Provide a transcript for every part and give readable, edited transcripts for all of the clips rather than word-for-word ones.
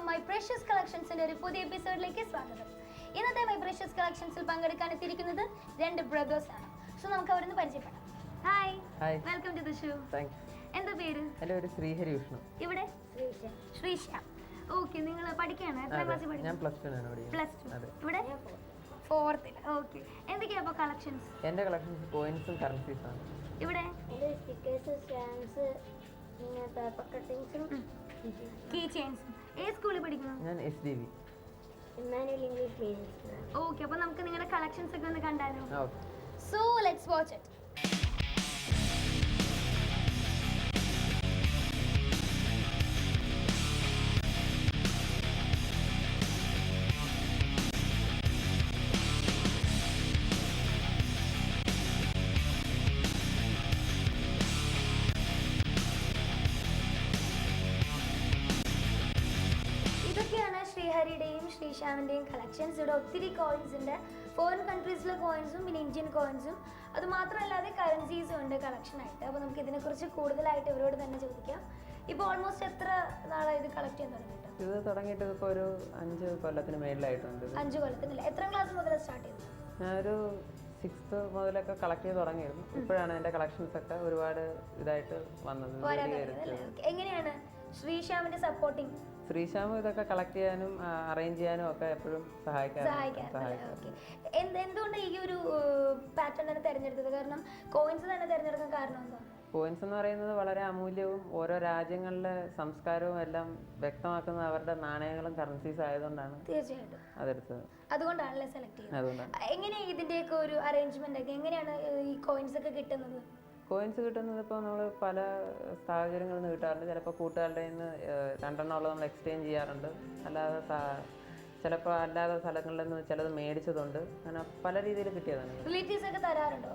My precious കളക്ഷൻസിന്റെ ഒരു പുതിയ എപ്പിസോഡിലേക്ക് സ്വാഗതം. ഇന്നത്തെ മൈ പ്രഷ്യസ് കളക്ഷൻസിൽ പങ്കെടുക്കാൻ എത്തിയിരിക്കുന്നത് രണ്ട് ബ്രദേഴ്സ് ആണ്. സോ നമുക്ക് അവരൊന്ന് പരിചയപ്പെടാം. Hi, welcome to the show. എന്താ പേര്? എൻ്റെ പേര് ശ്രീഹരി വിഷ്ണു. ഇവിടെ ശ്രീശ്യാം. ഓക്കെ, നിങ്ങൾ പഠിക്കുകയാണ്? എത്രാം ക്ലാസ്സിൽ പഠിക്കുന്നു? ഞാൻ പ്ലസ് 2 ആണ് പഠിക്കുന്നത്. ഇവിടെ 4th. ഓക്കെ, എന്തൊക്കെയാ അപ്പോൾ കളക്ഷൻസ്? എൻ്റെ കളക്ഷൻസ് കോയിൻസും കറൻസീസും ആണ്. ഇവിടെ സ്റ്റിക്കേഴ്സ്, സ്റ്റാമ്പ്സ്, പേപ്പർ കട്ടിങ്സും കീ ചെയിൻസും. ഏത് സ്കൂളിൽ പഠിക്കുന്നു? ഞാൻ SDV Emmanuel English medium school. Okay, അപ്പോൾ നമുക്ക് നിങ്ങളുടെ കളക്ഷൻസ് ഒക്കെ ഒന്ന് കണ്ടാലോ? Okay, so let's watch it. ഇതൊക്കെയാണ് ശ്രീഹരിയുടെയും ശ്രീശ്യാമിൻ്റെയും കളക്ഷൻസ്. ഇവിടെ ഒത്തിരി കോയിൻസ് ഉണ്ട്. ഫോറിൻ കൺട്രീസിലെ കോയിൻസും പിന്നെ ഇന്ത്യൻ കോയിൻസും അത് മാത്രമല്ലാതെ കറൻസീസും ഉണ്ട് കളക്ഷനായിട്ട്. അപ്പോൾ നമുക്ക് ഇതിനെക്കുറിച്ച് കൂടുതലായിട്ട് ഇവരോട് തന്നെ ചോദിക്കാം. ഇപ്പോൾ ഓൾമോസ്റ്റ് എത്ര നാളായി ഇത് കളക്ട് ചെയ്യാൻ തുടങ്ങിയിട്ട്? ഇത് തുടങ്ങിയിട്ട് ഇപ്പോൾ ഒരു 5 കൊല്ലത്തിന് മേളിലായിട്ടുണ്ട്. 5 കൊല്ലത്തിനില്ല. എത്രാം ക്ലാസ് മുതൽ സ്റ്റാർട്ട് ചെയ്തത്? ഞാനൊരു 6th മുതലൊക്കെ കളക്ട് ചെയ്ത് തുടങ്ങിയിരുന്നു. ഇപ്പോഴാണ് എൻ്റെ കളക്ഷൻസ് ഒക്കെ ഒരുപാട് ഇതായിട്ട് വന്നത്. എങ്ങനെയാണ് ശ്രീശ്യാമിന്റെ സപ്പോർട്ടിങ്? ശ്രീശ്യാം ഇതൊക്കെ കളക്ട് ചെയ്യാനും അറേഞ്ച് ചെയ്യാനും ഒക്കെ എപ്പോഴും സഹായിക്കാറുണ്ട്. എന്തുകൊണ്ട് ഈ ഒരു പാറ്റേൺ തന്നെ തിരഞ്ഞെടുത്തത്? കാരണം കോയിൻസ് തന്നെ തിരഞ്ഞെടുക്കാൻ കാരണം എന്താണ്? കോയിൻസ് എന്ന് പറയുന്നത് വളരെ അമൂല്യവും ഓരോ രാജ്യങ്ങളിലെ സംസ്കാരവും എല്ലാം വ്യക്തമാക്കുന്ന അവരുടെ നാണയങ്ങളും കറൻസീസ് ആയതുകൊണ്ടാണ് തീർച്ചയായിട്ടും അതെടുത്തത്. അതുകൊണ്ടാണല്ലേ സെലക്ട് ചെയ്യുന്നത്. എങ്ങനെയാണ് ഇതിന്റെയൊക്കെ ഒരു അറേഞ്ച്മെന്റ് ഒക്കെ? എങ്ങനെയാണ് ഈ കോയിൻസ് ഒക്കെ കിട്ടുന്നത്? കോയിൻസ് കിട്ടുന്നത് ഇപ്പോൾ നമ്മൾ പല സാഹചര്യങ്ങളിൽ നിന്ന് കിട്ടാറുണ്ട്. ചിലപ്പോൾ കൂട്ടുകാരുടെ നിന്ന് 2 ഉള്ളത് നമ്മൾ എക്സ്ചേഞ്ച് ചെയ്യാറുണ്ട്. അല്ലാതെ ചിലപ്പോൾ അല്ലാതെ സ്ഥലങ്ങളിൽ നിന്ന് ചിലത് മേടിച്ചതുണ്ട്. അങ്ങനെ പല രീതിയിൽ കിട്ടിയതാണ്. റിലേറ്റീവ്സ് ഒക്കെ തരാറുണ്ടോ?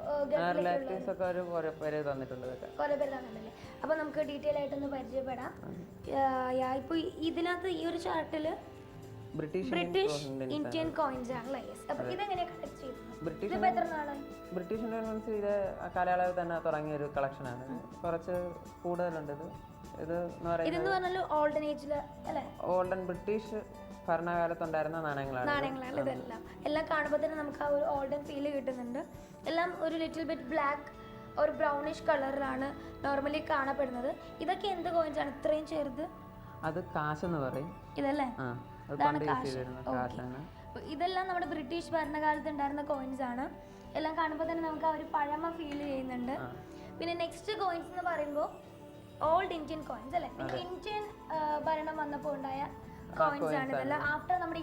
റിലേറ്റീവ്സ് ഒക്കെ ഒരു പേര് തന്നിട്ടുണ്ട്. കുറെ പേര് തന്നിട്ടുണ്ടല്ലേ. അപ്പോൾ നമുക്ക് ഡീറ്റെയിൽ ആയിട്ടൊന്ന് പരിചയപ്പെടാം. ഇപ്പോൾ ഇതിനകത്ത് ഈ ഒരു ചാർട്ടില് ബ്രിട്ടീഷ് ഇന്ത്യൻ കോയിൻസ് ആണല്ലേ? അപ്പോൾ ഇതെങ്ങനെയാണ് കളക്ട് ചെയ്യുന്നത്? ബ്രിട്ടീഷ് ഇന്ത്യൻസ് ഇത് കാലയളവിൽ തന്നെ തുടങ്ങിയ ഒരു കളക്ഷനാണ്. കുറച്ച് കൂടുതലുണ്ട്. ഇത് എന്ന് പറഞ്ഞാൽ ഓൾഡൻ ഏജില് അല്ലേ? ഓൾഡൻ ബ്രിട്ടീഷ് ഭരണകാലത്തുണ്ടായിരുന്ന നാണയങ്ങളാണ് ഇതെല്ലാം. എല്ലാം കാണുമ്പോൾ തന്നെ നമുക്ക് ആ ഒരു ഓൾഡൻ ഫീല് കിട്ടുന്നുണ്ട്. എല്ലാം ഒരു ലിറ്റിൽ ബിറ്റ് ബ്ലാക്ക് ഒരു ബ്രൗണിഷ് കളറിലാണ് നോർമലി കാണപ്പെടുന്നത്. ഇതൊക്കെ എന്ത് കോയിൻസ് ആണ് ഇത്രയും ചെറുത്? അത് കാശെന്ന് പറയും. ഇതല്ലേ? ഇതെല്ലാം നമ്മുടെ ബ്രിട്ടീഷ് ഭരണകാലത്ത് ഉണ്ടായിരുന്ന കോയിൻസ് ആണ്. എല്ലാം കാണുമ്പോൾ തന്നെ നമുക്ക് ആ ഒരു പഴമ ഫീൽ ചെയ്യുന്നുണ്ട്. പിന്നെ നെക്സ്റ്റ് കോയിൻസ് എന്ന് പറയുമ്പോൾ ഓൾഡ് ഇന്ത്യൻ കോയിൻസ് അല്ലേ? ഇന്ത്യൻ ഭരണം വന്നപ്പോൾ ഉണ്ടായ കോയിൻസ് ആണ് ഇതെല്ലാം. ആഫ്റ്റർ നമ്മുടെ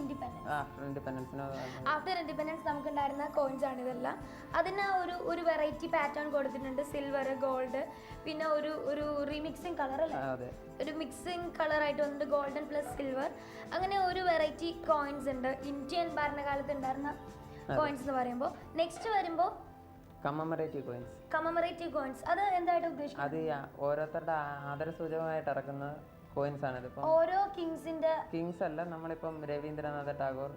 ആഫ്റ്റർ ഇൻഡിപെൻഡൻസ് നമുക്ക് ഉണ്ടായിരുന്ന കോയിൻസ് ആണ് ഇതെല്ലാം. അതിന് ഒരു വെറൈറ്റി പാറ്റേൺ കൊടുത്തിട്ടുണ്ട്. സിൽവർ, ഗോൾഡ്, പിന്നെ ഒരു റീമിക്സിങ് കളർ അല്ലേ? ഒരു മിക്സിങ് കളർ ആയിട്ട് വന്നിട്ട് ഗോൾഡൻ പ്ലസ് സിൽവർ. അങ്ങനെ ഒരു വെറൈറ്റി കോയിൻസ് ഉണ്ട് ഇന്ത്യൻ ഭരണകാലത്ത് ഉണ്ടായിരുന്ന കോയിൻസ് എന്ന് പറയുമ്പോൾ. നെക്സ്റ്റ് വരുമ്പോൾ കമ്മമറേറ്റീവ് കോയിൻസ്. അത് എന്തായിട്ട് ഉദ്ദേശിക്കുന്നത്? അത് ഓരോരുത്തരുടെ ആദരസൂചകമായിട്ട് ഇറക്കുന്ന കോയിൻസ് ആണ്. ഇതിപ്പോൾ ഓരോ കിങ്സ് അല്ല, നമ്മളിപ്പം രവീന്ദ്രനാഥ ടാഗോർ,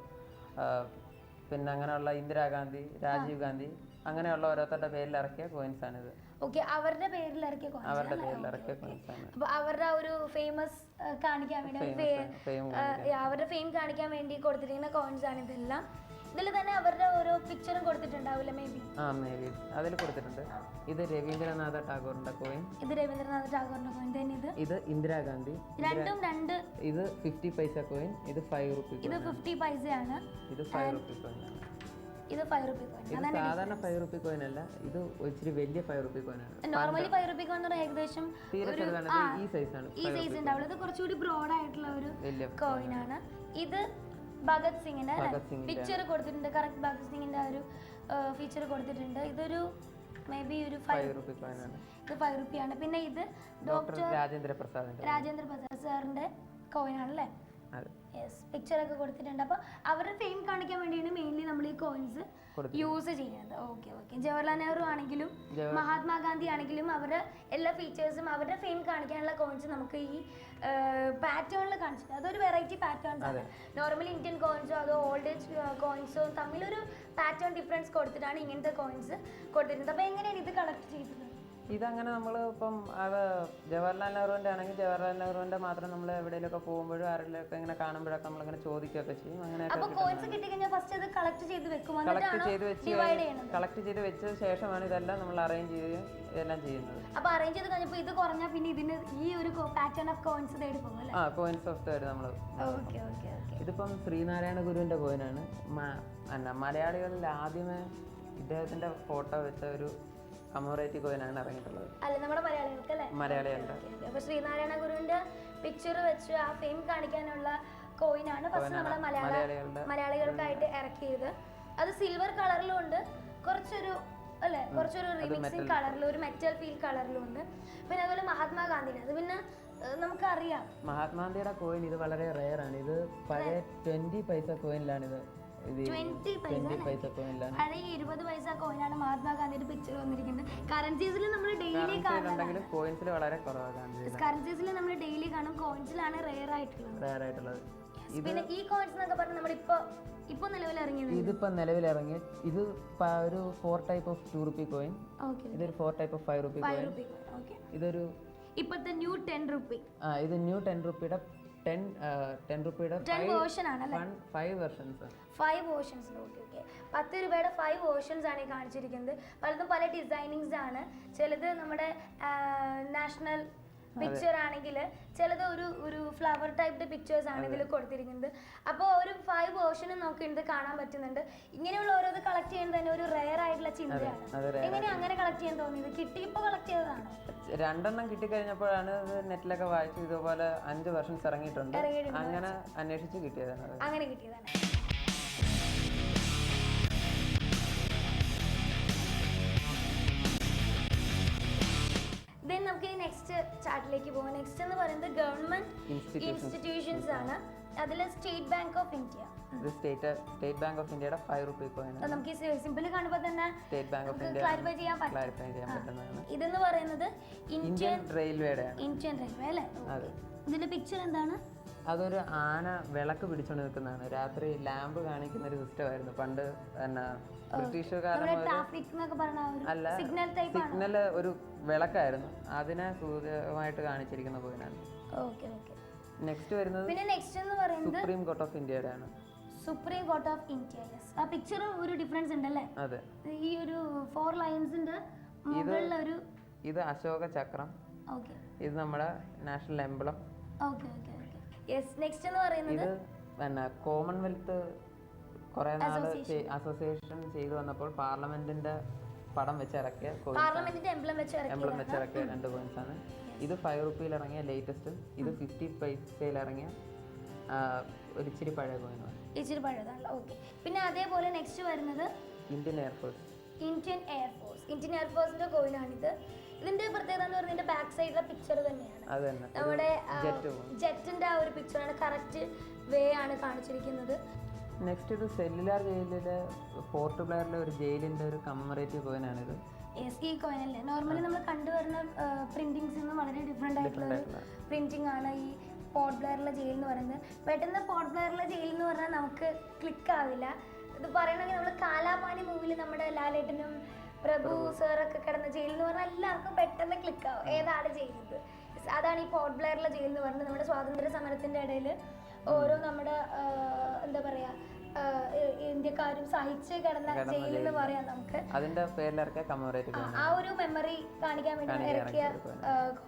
പിന്നെ അങ്ങനെയുള്ള ഇന്ദിരാഗാന്ധി, രാജീവ് ഗാന്ധി, അങ്ങനെയുള്ള ഓരോരുത്തരുടെ പേരിൽ ഇറക്കിയ കോയിൻസ് ആണിത്. ഓക്കെ, അവരുടെ പേരിൽ ഇറക്കിയ കോയിൻസ് ആണ്. അപ്പോൾ അവരുടെ ഒരു ഫേമസ് കാണിക്കാൻ വേണ്ടി അവരുടെ ഫെയിം കാണിക്കാൻ വേണ്ടി കൊടുത്തിരിക്കുന്ന കോയിൻസ് ആണ് ഇതെല്ലാം. ഇതിൽ തന്നെ അവരുടെ ഓരോ പിക്ചറും കൊടുത്തിട്ടുണ്ടാവില്ല? മേ ബി അതിൽ കൊടുത്തിട്ടുണ്ട്. ഇത് രവീന്ദ്രനാഥ ടാഗോറിന്റെ കോയിൻ. തന്നെ ഇത് ഇന്ദിരാഗാന്ധി. ഇത് 50 പൈസ കോയിൻ. ഇത് 5 റുപ്പി. ഇത് 50 പൈസയാണ്. ഇത് 5 റുപ്പി കോയിൻ. ഇത് 5 റുപ്പി കോയിൻ. ഇത് സാധാരണ 5 റുപ്പി കോയിൻ അല്ല, ഇത് ഇച്ചിരി വലിയ 5 റുപ്പി കോയിൻ ആണ്. നോർമലി 5 റുപ്പി കോയിൻ ഏകദേശം ഈ സൈസ് ആണ്. ഈ സൈസ് ഉണ്ടാവുള്ളൂ. ഇത് കുറച്ചുകൂടി ബ്രോഡ് ആയിട്ടുള്ള ഒരു കോയിൻ ആണ്. ഇത് ഭഗത് സിംഗിന്റെ പിക്ചർ കൊടുത്തിട്ടുണ്ട്. കറക്റ്റ് ഭഗത് സിംഗിന്റെ ഒരു ഫീച്ചർ കൊടുത്തിട്ടുണ്ട്. ഇതൊരു മേ ബി ഒരു 5 റുപ്പി കോയിനാണ്. ഇത് 5 റുപ്പിയാണ്. പിന്നെ ഇത് ഡോക്ടർ രാജേന്ദ്ര പ്രസാദിന്റെ സാറിന്റെ കോയിനാണല്ലേ? യെസ്, പിക്ചറൊക്കെ കൊടുത്തിട്ടുണ്ട്. അപ്പോൾ അവരുടെ ഫെയിം കാണിക്കാൻ വേണ്ടിയാണ് മെയിൻലി നമ്മൾ ഈ കോയിൻസ് യൂസ് ചെയ്യുന്നത്. Okay okay. ജവഹർലാൽ നെഹ്റു ആണെങ്കിലും മഹാത്മാഗാന്ധി ആണെങ്കിലും അവരുടെ എല്ലാ ഫീച്ചേഴ്സും അവരുടെ ഫെയിം കാണിക്കാനുള്ള കോയിൻസ് നമുക്ക് ഈ പാറ്റേണിൽ കാണിച്ചിട്ട് അതൊരു വെറൈറ്റി പാറ്റേൺസ് ആണ്. നോർമലി ഇന്ത്യൻ കോയിൻസോ അതോ ഓൾഡ് ഏജ് കോയിൻസോ തമ്മിലൊരു പാറ്റേൺ ഡിഫറൻസ് കൊടുത്തിട്ടാണ് ഇങ്ങനത്തെ കോയിൻസ് കൊടുത്തിട്ടുണ്ട്. അപ്പോൾ എങ്ങനെയാണ് ഇത് കളക്ട് ചെയ്തത്? ഇതങ്ങനെ നമ്മൾ ഇപ്പം അത് ജവഹർലാൽ നെഹ്റുവിൻ്റെ ആണെങ്കിൽ ജവഹർലാൽ നെഹ്റുവിൻ്റെ മാത്രം നമ്മൾ എവിടെയെങ്കിലുമൊക്കെ പോകുമ്പോഴും ആരെങ്കിലുമൊക്കെ ഇങ്ങനെ കാണുമ്പോഴൊക്കെ നമ്മളിങ്ങനെ ചോദിക്കുകയൊക്കെ ചെയ്യും. അങ്ങനെയൊക്കെ കളക്ട് ചെയ്ത് വെച്ച ശേഷമാണ് ഇതെല്ലാം നമ്മൾ അറേഞ്ച് ചെയ്യുകയും ഇതെല്ലാം ചെയ്യുന്നത്. കോയിൻസ് ഓഫ് തേർഡ് നമ്മൾ ഇതിപ്പം ശ്രീനാരായണ ഗുരുവിൻ്റെ കോയിനാണ്. മലയാളികളിൽ ആദ്യമേ ഇദ്ദേഹത്തിൻ്റെ ഫോട്ടോ വെച്ച ഒരു കമോറേറ്റീവ് കോയിനാണ് ഇറങ്ങിയിട്ടുള്ളത്. മലയാളികളുടെ. അപ്പോൾ ശ്രീനാരായണ ഗുരുവിന്റെ പിക്ചർ വെച്ച് ആ ഫെയിം കാണിക്കാനുള്ള കോയിനാണ് ഫസ്റ്റ് നമ്മളെ മലയാളികൾക്കായിട്ട് ഇറക്കിയത്. അത് സിൽവർ കളറിലും ഉണ്ട്, കുറച്ചൊരു റിമിക്സിങ് കളറിലും ഒരു മെറ്റൽ ഫീൽ കളറിലും ഉണ്ട്. പിന്നെ അതുപോലെ മഹാത്മാഗാന്ധിയുടെ അത് പിന്നെ നമുക്കറിയാം. മഹാത്മാഗാന്ധിയുടെ കോയിൻ ഇത് വളരെ റെയർ ആണ്. ഇത് പഴയ 20 പൈസ കോയിനിലാണ് ഇത്. 20 പൈസ കോയിനാണ്, പഴയ 20 പൈസ കോയിനാണ് മഹാത്മാഗാന്ധിയുടെ പിക്ചർ വന്നിരിക്കുന്നത്. കറൻസീസിൽ നമ്മൾ ഡെയിലി കാണും, കോയിൻസിൽ വളരെ കുറവാണ്. കറൻസീസിൽ നമ്മൾ ഡെയിലി കാണും, കോയിൻസിലാണ് റെയർ ആയിട്ടുള്ളത്. പിന്നെ ഈ കോയിൻസ് എന്നൊക്കെ പറഞ്ഞാൽ നമ്മളിപ്പോ നിലവിലിറങ്ങിയത് ഇതിപ്പോ നിലവിലിറങ്ങി ഇത് ഒരു 4 ടൈപ്പ് ഓഫ് 2 റുപ്പി കോയിൻ. ഇതൊരു 4 ടൈപ്പ് ഓഫ് 5 റുപ്പി കോയിൻ. ഇതൊരു ഇപ്പോഴത്തെ ന്യൂ 10 റുപ്പി. ഇത് ന്യൂ 10 റുപ്പിയുടെ 10 റുപ്പിയുടെ 5 വെർഷൻസ്. 5 വേർഷൻസ്. ഓക്കെ 10 രൂപയുടെ 5 വേർഷൻസ് ആണ് ഈ കാണിച്ചിരിക്കുന്നത്. പലതും പല ഡിസൈനിങ്സ് ആണ്. ചിലത് നമ്മുടെ നാഷണൽ പിക്ചർ ആണെങ്കിൽ ചിലത് ഒരു ഫ്ലവർ ടൈപ്പ് പിക്ചേഴ്സ് ആണ് ഇതിൽ കൊടുത്തിരിക്കുന്നത്. അപ്പോൾ ഒരു 5 വേർഷനും നമുക്ക് ഇത് കാണാൻ പറ്റുന്നുണ്ട്. ഇങ്ങനെയുള്ള ഓരോന്ന് കളക്ട് ചെയ്യുന്നത് തന്നെ ഒരു റെയർ ആയിട്ടുള്ള ചിന്തയാണ്. എങ്ങനെയാണ് അങ്ങനെ കളക്ട് ചെയ്യാൻ തോന്നിയത്? കിട്ടിയപ്പോൾ കളക്ട് ചെയ്തതാണോ? 2 എണ്ണം കിട്ടിക്കഴിഞ്ഞപ്പോഴാണ് നെറ്റിലൊക്കെ വായിച്ചു ഇതുപോലെ 5 വെർഷൻസ് ഇറങ്ങിയിട്ടുണ്ട്, അങ്ങനെ അന്വേഷിച്ച് കിട്ടിയതാണ്. അങ്ങനെ കിട്ടിയതാണ്. നമുക്ക് നെക്സ്റ്റ് ചാർട്ടിലേക്ക് പോകാം. നെക്സ്റ്റ് എന്ന് പറയുന്നത് ഗവൺമെന്റ് ഇൻസ്റ്റിറ്റ്യൂഷൻസ് ആണ്. അതിൽ state bank of India. State bank of ഇന്ത്യയുടെ 5 റുപ്പി കോയിൻ. നമുക്ക് സിമ്പിൾ കാണുമ്പോൾ തന്നെ state bank of India clarify ചെയ്യാൻ പറ്റുന്നതാണ്. ഇതെന്ന് പറയുന്നത് ഇന്ത്യൻ റെയിൽവേയുടെ അല്ലേ? ഇതിന്റെ പിക്ചർ എന്താണ്? അതൊരു ആന വിളക്ക് പിടിച്ചോണ്ട് നിൽക്കുന്നതാണ്. രാത്രി ലാമ്പ് കാണിക്കുന്ന ഒരു സിസ്റ്റം ആയിരുന്നു പണ്ട്. അല്ല, സിഗ്നൽ ഒരു വിളക്കായിരുന്നു, അതിനെ സൂചകമായിട്ട് കാണിച്ചിരിക്കുന്ന കോയിനാണ്. നെക്സ്റ്റ് വരുന്നത് സുപ്രീം കോർട്ട് ഓഫ് ഇന്ത്യയുടെ ആണ്. Supreme court of India. ആ പിക്ചർ ഒരു ഡിഫറൻസ് ഉണ്ടല്ലേ? അതെ. ഈ ഒരു 4 ലൈൻസിന്റെ മുകളിലുള്ള ഒരു ഇത് അശോക ചക്രം. ഓക്കേ. ഇത് നമ്മുടെ national emblem. Okay okay okay. Yes. Next എന്ന് പറയുന്നത് ഇത് പിന്നെ കോമൺവെൽത്ത് കുറെ നാൾ അസോസിയേഷൻ ചെയ്തു വന്നപ്പോൾ പാർലമെന്റിന്റെ പടം വെച്ച് ഇറക്കിയ പാർലമെന്റിന്റെ എംബ്ലം വെച്ച് ഇറക്കിയ 2 കോയിൻസ് ആണ്. ഇത് 5 റുപ്പിയിൽ ഇറങ്ങിയ ലേറ്റസ്റ്റും ഇത് 50 പൈസയിൽ ഇറങ്ങിയ ഒരു ഇച്ചിരി പഴയ കോയിനാണ്. ഇച്ചിരി പഴയതാണ്. ഓക്കെ. പിന്നെ അതേപോലെ നെക്സ്റ്റ് വരുന്നത് ഇന്ത്യൻ എയർഫോഴ്സ്. ഇന്ത്യൻ എയർഫോഴ്സിന്റെ കോയിനാണിത്. ഇതിന്റെ പ്രത്യേകത എന്ന് പറഞ്ഞാൽ ബാക്ക് സൈഡിലെ പിക്ചർ തന്നെയാണ്. നമ്മുടെ ജെറ്റിന്റെ ആ ഒരു പിക്ചറാണ്, കറക്റ്റ് വേ ആണ് കാണിച്ചിരിക്കുന്നത്. നെക്സ്റ്റ് ഇത് സെല്ലുലാർ ജയിലിലെ പോർട്ട് ബ്ലെയറിലെ ഒരു ജയിലിന്റെ ഒരു കമ്മറേറ്റീവ് കോയിനാണിത്. ഈ കോയിൻ അല്ലേ? നോർമലി നമ്മൾ കണ്ടുവരുന്ന പ്രിന്റിങ്സിൽ നിന്ന് വളരെ ഡിഫറെന്റ് ആയിട്ടുള്ള ഒരു പ്രിന്റിംഗ് ആണ് ഈ പോർട്ട് ബ്ലെയറിലെ ജയിൽ എന്ന് പറയുന്നത്. പെട്ടെന്ന് പോർട്ട് ബ്ലെയറിലെ ജയിൽ എന്ന് പറഞ്ഞാൽ നമുക്ക് ക്ലിക്ക് ആവില്ല. ഇത് പറയണമെങ്കിൽ നമ്മൾ കാലാപാനി മൂവിയിൽ നമ്മുടെ ലാലേട്ടനും പ്രഭു സാറൊക്കെ കിടന്ന ജയിൽ എന്ന് പറഞ്ഞാൽ എല്ലാവർക്കും പെട്ടെന്ന് ക്ലിക്ക് ആവും ഏതാണ് ചെയ്യുന്നത്. അതാണ് ഈ പോർട്ട് ബ്ലെയറിലെ ജയിൽ എന്ന് പറയുന്നത്. നമ്മുടെ സ്വാതന്ത്ര്യ സമരത്തിന്റെ ഇടയിൽ ഓരോ നമ്മുടെ എന്താ പറയാ ഇന്ത്യക്കാരും സഹിച്ച് കിടന്ന ജയിൽ എന്ന് പറയാം നമുക്ക്. അതിന്റെ പേരിലിറക്കിയ കമ്മറേറ്റീവ് ആ ഒരു മെമ്മറി കാണിക്കാൻ വേണ്ടി ഇറക്കിയ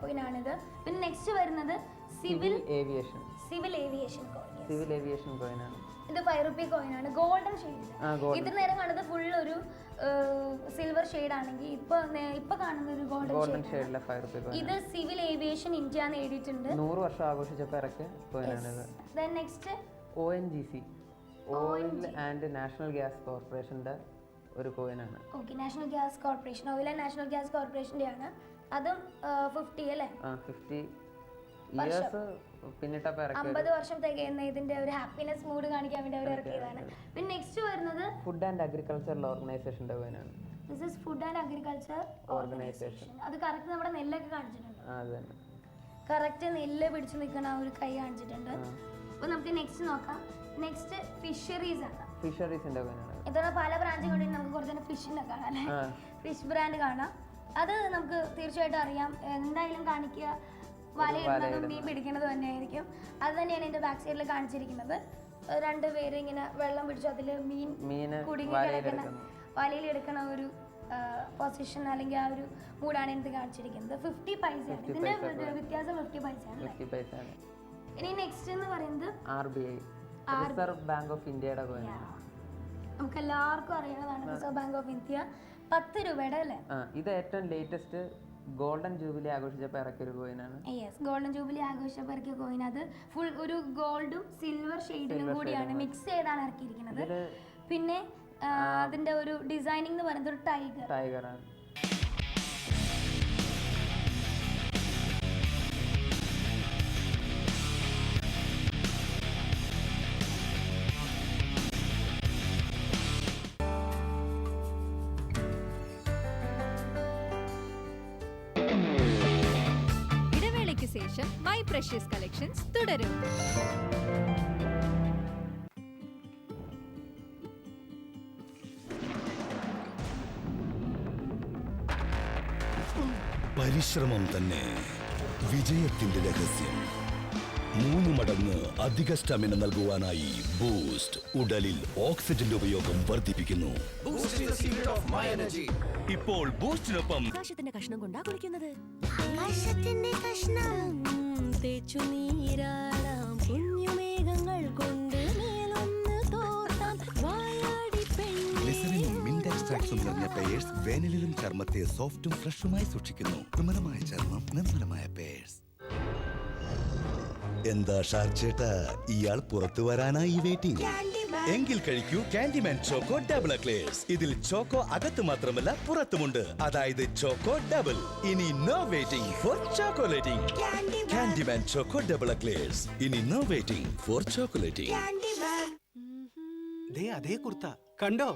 കോയിനാണിത്. പിന്നെ നെക്സ്റ്റ് വരുന്നത് സിവിൽ ഏവിയേഷൻ കോയിനാണ്. ഇത് 5 റുപ്പി കോയിനാണ്. Golden shade. ഇത് നേരം കാണുന്നത് ഫുൾ ഒരു സിൽവർ ഷെയ്ഡ് ആണെങ്കിൽ ഇപ്പൊ കാണുന്ന ഒരു ഗോൾഡൻ ഷെയ്ഡിലെ 5 റുപ്പി കോയിൻ. ഇത് സിവിൽ ഏവിയേഷൻ ഇന്ത്യ എന്ന് എഴുതിയിട്ടുണ്ട്. 100 വർഷം ആഘോഷിച്ചപ്പോൾ ഇറക്കിയ കോയിനാണ്. Next ONGC, oil and national gas കോർപ്പറേഷന്റെ ഒരു കോയിനാണ്. ഓക്കെ, national gas corporation, oil and national gas കോർപ്പറേഷൻ്റെ ആണ്. അതും 50 അല്ലേ? 50 ഇയേഴ്സ് പിന്നിട്ടപ്പോൾ ഇറക്കി. 50 വർഷം തികയുന്ന ഇതിന്റെ ഒരു ഹാപ്പിനെസ് മൂഡ് കാണിക്കാൻ വേണ്ടി അവർ ഇറക്കിയതാണ്. പിന്നെ നെക്സ്റ്റ് വരുന്നത് ഫുഡ് ആൻഡ് അഗ്രികൾച്ചറൽ ഓർഗനൈസേഷൻ്റെ കോയിനാണ്. This is food and agriculture organisation. അത് കറക്റ്റ് നമ്മുടെ നെല്ലൊക്കെ കാണിച്ചിട്ടുണ്ട്. അത് തന്നെ, കറക്റ്റ് നെല്ല് പിടിച്ചു നിൽക്കണ ഒരു കൈ കാണിച്ചിട്ടുണ്ട്. അപ്പോൾ നമുക്ക് നെക്സ്റ്റ് നോക്കാം. നെക്സ്റ്റ് ഫിഷറീസ് ആണ്. ഫിഷറീസിൻ്റെ കോയിനാണ്. ഇതോടെ പല ബ്രാഞ്ച് കൊണ്ട് നമുക്ക് കുറച്ച് തന്നെ ഫിഷിനെ കാണാം അല്ലേ? ഫിഷ് ബ്രാൻഡ് കാണാം. അത് നമുക്ക് തീർച്ചയായിട്ടും അറിയാം. എന്തായാലും കാണിക്കുക വലയിടുന്നതും മീൻ പിടിക്കുന്നത് തന്നെയായിരിക്കും. അത് തന്നെയാണ് എൻ്റെ ബാക്ക് സൈഡിൽ കാണിച്ചിരിക്കുന്നത്. 2 പേര് ഇങ്ങനെ വെള്ളം പിടിച്ചു അതിൽ മീൻ കുടുങ്ങി കിടക്കുന്ന വലയിൽ എടുക്കണ ഒരു പൊസിഷൻ അല്ലെങ്കിൽ ആ ഒരു മൂഡാണ് എനിക്ക് കാണിച്ചിരിക്കുന്നത്. 50 പൈസയാണ് ഇതിന്റെ വ്യത്യാസം. 50 പൈസയാണ്. ഇനി നെക്സ്റ്റ് എന്ന് പറയുന്നത് RBI, റിസർവ് ബാങ്ക് ഓഫ് ഇന്ത്യയുടെ കോയിനാണ്. നമുക്ക് എല്ലാവർക്കും അറിയുന്നതാണ് റിസർവ് ബാങ്ക് ഓഫ് ഇന്ത്യ. 10 രൂപയുടെ അല്ലേ? ഇത് ഏറ്റവും ലേറ്റസ്റ്റ് ഗോൾഡൻ ജൂബിലി ആഘോഷിച്ചപ്പോൾ ഇറക്കിയ ഒരു കോയിനാണ്. യെസ്, ഗോൾഡൻ ജൂബിലി ആഘോഷിച്ചപ്പോൾ ഇറക്കിയ കോയിൻ. അത് ഫുൾ ഒരു ഗോൾഡും സിൽവർ ഷെയ്ഡിലും കൂടിയാണ് മിക്സ് ചെയ്താണ് ഇറക്കിയിരിക്കുന്നത്. പിന്നെ അതിന്റെ ഒരു ഡിസൈനിങ് എന്ന് പറയുന്നത് ഒരു ടൈഗറാണ്. ഇടവേളയ്ക്ക് ശേഷം മൈ പ്രഷ്യസ് കളക്ഷൻസ് തുടരും. പരിശ്രമം തന്നെ വിജയത്തിന്റെ രഹസ്യം. 3 മടങ്ങ് അധിക സ്റ്റാമിന നൽകുവാനായി ബൂസ്റ്റ് ഉടലിൽ ഓക്സിജന്റെ ഉപയോഗം വർദ്ധിപ്പിക്കുന്നു. ഇപ്പോൾ ബൂസ്റ്റിനൊപ്പം ആകാശത്തിന്റെ കഷ്ണം കൊണ്ടാ കുളിക്കുന്നത്. ആകാശത്തിന്റെ കഷ്ണം തേച്ചു നീരാടാം കുഞ്ഞുമേഘങ്ങൾ കൊണ്ട് മേലൊന്ന് തോർത്താം വായാടി ഗ്ലിസറിനും മിന്റ് എക്സ്ട്രാക്ട്സും നിറഞ്ഞ പേഴ്സ് വേനലിലും ചർമ്മത്തെ സോഫ്റ്റും ഫ്രഷുമായി സൂക്ഷിക്കുന്നു. നിർമ്മലമായ ചർമ്മം, നിർമ്മലമായ പേഴ്സ്. എന്താ ഷാർച്ചേട്ടാ, ഇയാൾ പുറത്തു വരാനായി വെയിറ്റിംഗ്? എങ്കിൽ കഴിക്കൂ കാൻഡിമാൻ ചോക്കോ ഡബിൾ എക്ലേഴ്സ്. ഇതിൽ ചോക്കോ അകത്ത് മാത്രമല്ല പുറത്തുമുണ്ട്, അതായത് ചോക്കോ ഡബിൾ. ഇനി no waiting for chocolating. Candyman choco double eclairs. ഇനി നോ വെയിറ്റിംഗ് ഫോർ ചോക്കോലേറ്റിംഗ്. അതേ കുർത്ത കണ്ടോ,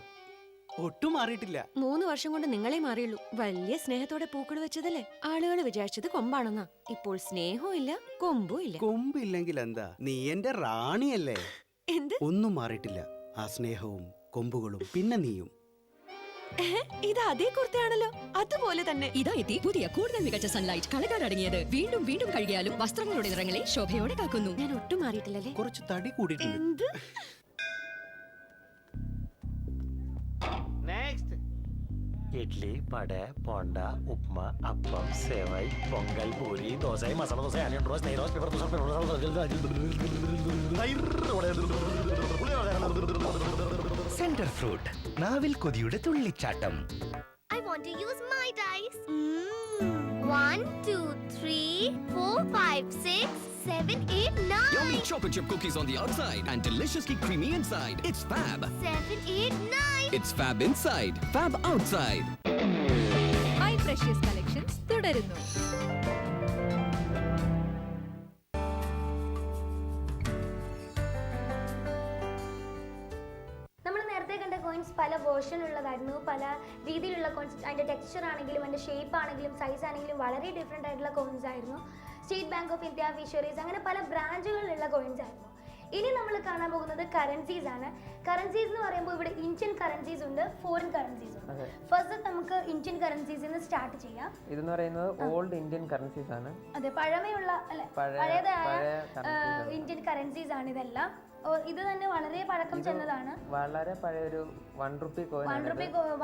ഒട്ടും മാറിയിട്ടില്ല. 3 വർഷം കൊണ്ട് നിങ്ങളെ മാറിയുള്ളൂ. വലിയ സ്നേഹത്തോടെ പൂക്കൾ വെച്ചതല്ലേ? ആളുകൾ വിചാരിച്ചത് കൊമ്പാണെന്നാ. ഇപ്പോൾ സ്നേഹവും ഇല്ല, കൊമ്പും ഇല്ല. കൊമ്പില്ലെങ്കിൽ എന്താ, നീ എന്റെ റാണിയല്ലേ. എന്ത്? ഒന്നും മാറിയിട്ടില്ല. ആ സ്നേഹവും കൊമ്പുകളും പിന്നെ നീയും. ഇത് അതേ കുർത്തയാണല്ലോ, അതുപോലെ തന്നെ. ഇതാ എത്തി പുതിയ കൂടുതൽ മികച്ച സൺലൈറ്റ് കളകാർ അടങ്ങിയത്. വീണ്ടും വീണ്ടും കഴുകിയാലും വസ്ത്രങ്ങളുടെ നിറങ്ങളെ ശോഭയോടെ കാക്കുന്നു. ഞാൻ ഒട്ടും മാറിയിട്ടില്ലല്ലേ? കുറച്ച് തടി കൂടിയിട്ടുണ്ട്. എന്ത്? ഇഡ്ലി, വട, പോണ്ട, ഉപ്മ, അപ്പം, സേവൈ, പൊങ്കൽ, പൂരി, ദോശ, മസാല ദോശ, ആലിയൻ ദോശ, നെയ് dosa, pepper dosa, centre fruit, നാവിൽ കൊതിയുടെ തുള്ളിച്ചാട്ടം. I want to use my dice. 1, 2, 3, 4, 5, 6, 7, 8, 9. Yummy chocolate chip cookies on the outside and deliciously creamy inside. It's fab. 7, 8, 9. It's fab inside, fab outside. My precious collections തുടരുന്നു. നമ്മൾ നേരത്തെ കണ്ട കോയിൻസ് പല version ഉള്ളതായിരുന്നു. പല രീതിയിലുള്ള coins, അതിൻ്റെ ടെക്സ്ചർ ആണെങ്കിലും അതിൻ്റെ ഷേപ്പ് ആണെങ്കിലും സൈസ് ആണെങ്കിലും വളരെ ഡിഫറെൻ്റ് ആയിട്ടുള്ള കോയിൻസ് ആയിരുന്നു. State bank of India, fisheries, അങ്ങനെ പല ബ്രാഞ്ചുകളിലുള്ള കോയിൻസ് ആയിരുന്നു. ഇനി നമ്മൾ കാണാൻ പോകുന്നത് കറൻസീസ് ആണ്. കറൻസീസ് എന്ന് പറയുമ്പോൾ ഇവിടെ ഇന്ത്യൻ കറൻസീസ് ഉണ്ട്, ഫോറിൻ കറൻസീസ് ഉണ്ട്. ഫസ്റ്റ് നമുക്ക് ഇന്ത്യൻ കറൻസീസ് സ്റ്റാർട്ട് ചെയ്യാം. ഇതെന്ന് പറയുന്നത് ഓൾഡ് ഇന്ത്യൻ കറൻസീസ് ആണ്. അതെ, പഴമയുള്ള അല്ലെ, പഴയതായ ഇന്ത്യൻ കറൻസീസ് ആണ് ഇതെല്ലാം. ഇത് തന്നെ വളരെ പഴക്കം ചെന്നതാണ്. വളരെ പഴയൊരു 1 റുപ്പി കോയിൻ,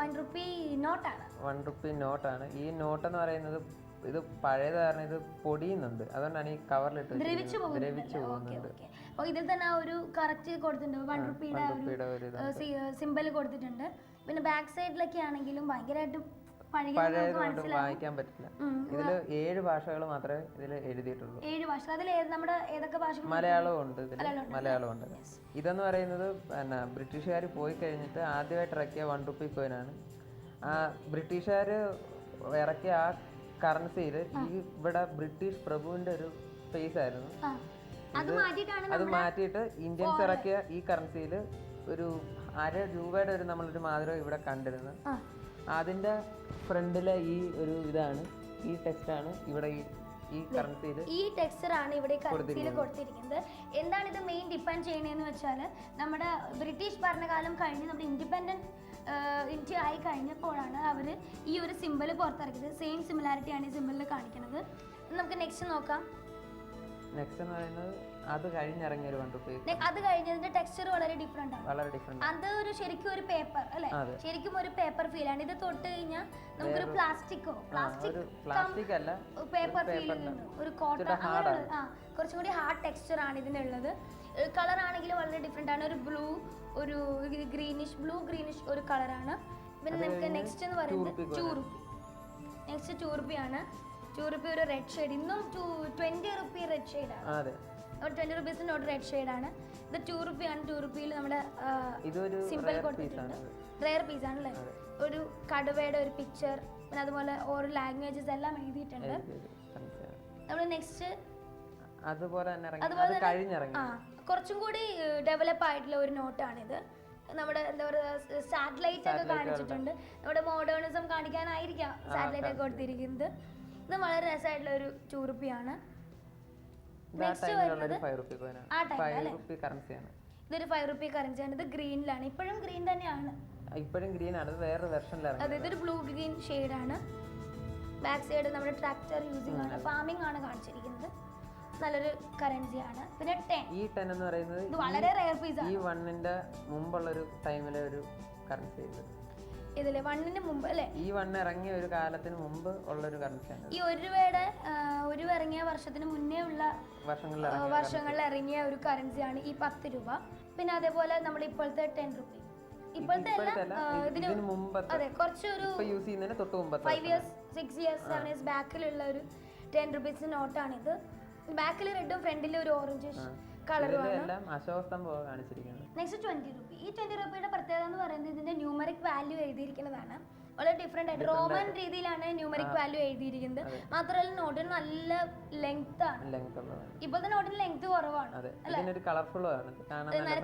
1 റുപ്പി നോട്ടാണ്. 1 റുപ്പി നോട്ടാണ്. ഈ നോട്ട് എന്ന് പറയുന്നത് ഇത് പഴയത് കാരണം ഇത് പൊടിയുന്നുണ്ട്, അതുകൊണ്ടാണ് ഈ കവറിലിട്ട് ദ്രവിച്ചു പോകുന്നുണ്ട്. അപ്പോൾ ഇതിൽ തന്നെ ആ ഒരു കറക്റ്റ് കൊടുത്തിട്ടുണ്ട്, 1 റുപ്പിയുടെ ഒരു സിമ്പൽ കൊടുത്തിട്ടുണ്ട്. പിന്നെ ബാക്ക് സൈഡിലൊക്കെ ആണെങ്കിലും ഭയങ്കരമായിട്ട് പഴയത് കൊണ്ട് വായിക്കാൻ പറ്റില്ല. ഇതിൽ 7 ഭാഷകൾ മാത്രമേ ഇതിൽ എഴുതിയിട്ടുള്ളൂ. 7 ഭാഷ. അതിൽ നമ്മുടെ ഏതൊക്കെ ഭാഷ? മലയാളവും ഉണ്ട് ഇതിൽ. മലയാളം ഉണ്ട്. ഇതെന്ന് പറയുന്നത് പിന്നെ ബ്രിട്ടീഷുകാർ പോയി കഴിഞ്ഞിട്ട് ആദ്യമായിട്ട് ഇറക്കിയ 1 രൂപ കോയിനാണ്. ആ ബ്രിട്ടീഷുകാർ ഇറക്കിയ ആ കറൻസിയിൽ ഈ ഇവിടെ ബ്രിട്ടീഷ് പ്രഭുവിന്റെ ഒരു ഫേസ് ആയിരുന്നു. അത് മാറ്റിയിട്ട് ഇന്ത്യൻസ് ഇറക്കിയ ഈ കറൻസിയിൽ ഒരു 1/2 രൂപയുടെ ഒരു നമ്മളൊരു മാതൃക ഇവിടെ കണ്ടിരുന്നു. അതിന്റെ ഫ്രണ്ടിലെ ഈ ഒരു ഇതാണ്, ഈ ടെക്സ്റ്റ് ആണ് ഇവിടെ ഈ കറൻസിയിൽ, ഈ ടെക്സ്ചർ ആണ് ഇവിടെ കറൻസിയിൽ കൊടുത്തിരിക്കുന്നത്. എന്താണ് ഇത് മെയിൻ ഡിപ്പെൻഡ് ചെയ്യണതെന്ന് വെച്ചാൽ നമ്മുടെ ബ്രിട്ടീഷ് ഭരണകാലം കഴിഞ്ഞ് നമ്മുടെ ഇൻഡിപെൻഡന്റ് ഇന്ത്യ ആയി കഴിഞ്ഞപ്പോഴാണ് അവർ ഈ ഒരു സിമ്പിൾ പുറത്തിറക്കിയത്. സെയിം സിമിലാരിറ്റി ആണ് ഈ സിമ്പിളിൽ കാണിക്കുന്നത്. നമുക്ക് നെക്സ്റ്റ് നോക്കാം. നെക്സ്റ്റ് എന്ന് പറയുന്നത് അത് കഴിഞ്ഞിറങ്ങിയ ഒരു 1 രൂപ. അത് കഴിഞ്ഞതിന്റെ ടെക്സ്ചർ വളരെ ഡിഫറെന്റ് ആണ്. വളരെ ഡിഫറെന്റ്. അത് ഒരു ശരിക്കും ഒരു പേപ്പർ അല്ലേ? ശരിക്കും ഒരു പേപ്പർ ഫീൽ ആണ്. ഇത് തൊട്ട് കഴിഞ്ഞാൽ നമുക്കൊരു പ്ലാസ്റ്റിക് അല്ല, പേപ്പർ ഫീൽ ഉണ്ട്. ഒരു കോട്ടൺ, കുറച്ചും കൂടി ഹാർഡ് ടെക്സ്ചർ ആണ് ഇതിനുള്ളത്. കളർ ആണെങ്കിലും വളരെ ഡിഫറെന്റ് ആണ്. ഒരു ബ്ലൂ, ഒരു ഗ്രീനിഷ് ഒരു കളറാണ്. പിന്നെ നമുക്ക് നെക്സ്റ്റ് എന്ന് പറയുന്നത് ചൂറുപ്പി. നെക്സ്റ്റ് ചൂറുപ്പിയാണ്. ചൂറുപ്പി ഒരു റെഡ് ഷെയ്ഡ്. ഇന്നും 20 റുപ്പി റെഡ് ഷെയ്ഡാണ്. 20 റുപ്പീസിന് നോട്ട് റെഡ് ഷെയ്ഡാണ്. ഇത് 2 റുപ്പിയാണ്. 2 റുപ്പിയിൽ നമ്മുടെ സിമ്പിൾ കൊടുത്തിട്ടുണ്ട്. റെയർ പീസ് ആണല്ലേ? ഒരു കടുവയുടെ ഒരു പിക്ചർ, പിന്നെ അതുപോലെ ഓരോ ലാംഗ്വേജസ് എല്ലാം എഴുതിയിട്ടുണ്ട്. നമ്മൾ നെക്സ്റ്റ് അതുപോലെ തന്നെ കുറച്ചും കൂടി ഡെവലപ്പ് ആയിട്ടുള്ള ഒരു നോട്ടാണിത്. നമ്മുടെ എന്താ പറയുക, സാറ്റലൈറ്റ് ഒക്കെ കാണിച്ചിട്ടുണ്ട്. നമ്മുടെ മോഡേണിസം കാണിക്കാനായിരിക്കാം സാറ്റലൈറ്റ് ഒക്കെ കൊടുത്തിരിക്കുന്നത്. ഇത് വളരെ രസമായിട്ടുള്ള ഒരു ചൂറുപ്പിയാണ്. നെക്സ്റ്റ് വരുന്നത് ആ ടൈം അല്ലേ? ഇതൊരു 5 റുപ്പി കറൻസിയാണ്. ഇത് ഗ്രീനിലാണ്. ഇപ്പോഴും ഗ്രീൻ തന്നെയാണ്. വേറെ വെർഷനിലാണ്. അതെ, ഇതൊരു ബ്ലൂ ഗ്രീൻ ഷെയ്ഡാണ്. ബാക്ക് സൈഡ് നമ്മുടെ ട്രാക്ടർ യൂസിങ് ആണ്, ഫാമിംഗ് ആണ് കാണിച്ചിരിക്കുന്നത്. നല്ലൊരു കറൻസിയാണ്. പിന്നെ 10. ഈ 10 എന്ന് പറയുന്നത് ഇത് വളരെ റെയർ പീസ് ആണ്. ഈ 1ന്റെ മുമ്പുള്ള ഒരു ടൈമിലെ ഒരു കറൻസി. ഇതിലെ 1ന് മുമ്പ് അല്ലേ? ഈ 1 ഇറങ്ങിയ ഒരു കാലത്തിന് മുമ്പ് ഉള്ള ഒരു കറൻസിയാണ്. ഈ 1 രൂപയുടെ 1 ഇറങ്ങിയ വർഷത്തിന് മുന്നേ ഉള്ള വർഷങ്ങളിൽ ഇറങ്ങിയ ഒരു കറൻസിയാണ് ഈ 10 രൂപ. പിന്നെ അതേപോലെ നമ്മുടെ ഇപ്പോഴത്തെ 10 റുപ്പി. ഇപ്പോഴത്തെ ഇതിന് അതെ, കുറച്ചൊരു 5 ഇയേഴ്സ് 6 ഇയേഴ്സ് 7 ഇയേഴ്സ് ബാക്കിലുള്ള ഒരു 10 റുപ്പീസ് നോട്ടാണിത്. ബാക്കിൽ റെഡും ഫ്രണ്ടിൽ ഒരു ഓറഞ്ച് കളറുമാണ്. Next 20 rupee. ഈ 20 റുപ്പിയുടെ പ്രത്യേകത എന്ന് പറയുന്നത് ഇതിന്റെ ന്യൂമറിക് വാല്യൂ എഴുതിയിരിക്കുന്നതാണ്. വളരെ ഡിഫറെന്റ് ആയിട്ട് റോമൻ രീതിയിലാണ് ന്യൂമറിക് വാല്യൂ എഴുതിയിരിക്കുന്നത്. മാത്രമല്ല നോട്ടിന് നല്ല ലെങ്ത് ആണ്. ഇപ്പോഴത്തെ നോട്ടിന് ലെങ്ത് കുറവാണ്.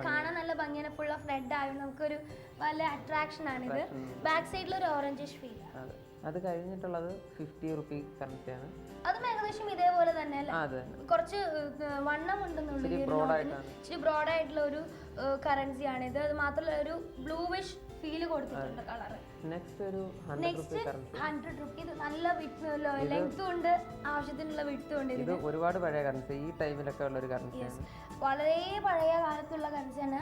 കാണാൻ നല്ല ഭംഗിയാണ്. ഫുൾ ഓഫ് റെഡ് ആയതുകൊണ്ട് നമുക്കൊരു നല്ല അട്രാക്ഷൻ ആണിത്. ബാക്ക് സൈഡിൽ ഒരു ഓറഞ്ചിഷ് ഫീൽ. അത് കഴിഞ്ഞിട്ടുള്ളത് 50 റുപ്പി കറൻസിയാണ്. അതും ഏകദേശം ഇതേപോലെ തന്നെ അല്ലേ? കുറച്ച് വണ്ണം ഉണ്ടെന്നുള്ളൂ. ഇച്ചിരി ബ്രോഡ് ആയിട്ടുള്ള ഒരു കറൻസിയാണ് ഇത്. അത് മാത്രമല്ല ഒരു ബ്ലൂവിഷ് ഫീൽ കൊടുത്തിട്ടുണ്ട് കളർ. Next 100 rupee. ഇത് നല്ല ലെങ്ത്തും ഉണ്ട്, ആവശ്യത്തിനുള്ള വിഡ്ത്തും ഉണ്ട്. ഇത് ഒരുപാട് പഴയ കറൻസി, ഈ ടൈമിലൊക്കെ ഉള്ള ഒരു കറൻസിയാണ്. വളരെ പഴയ കാലത്തുള്ള കറൻസിയാണ്.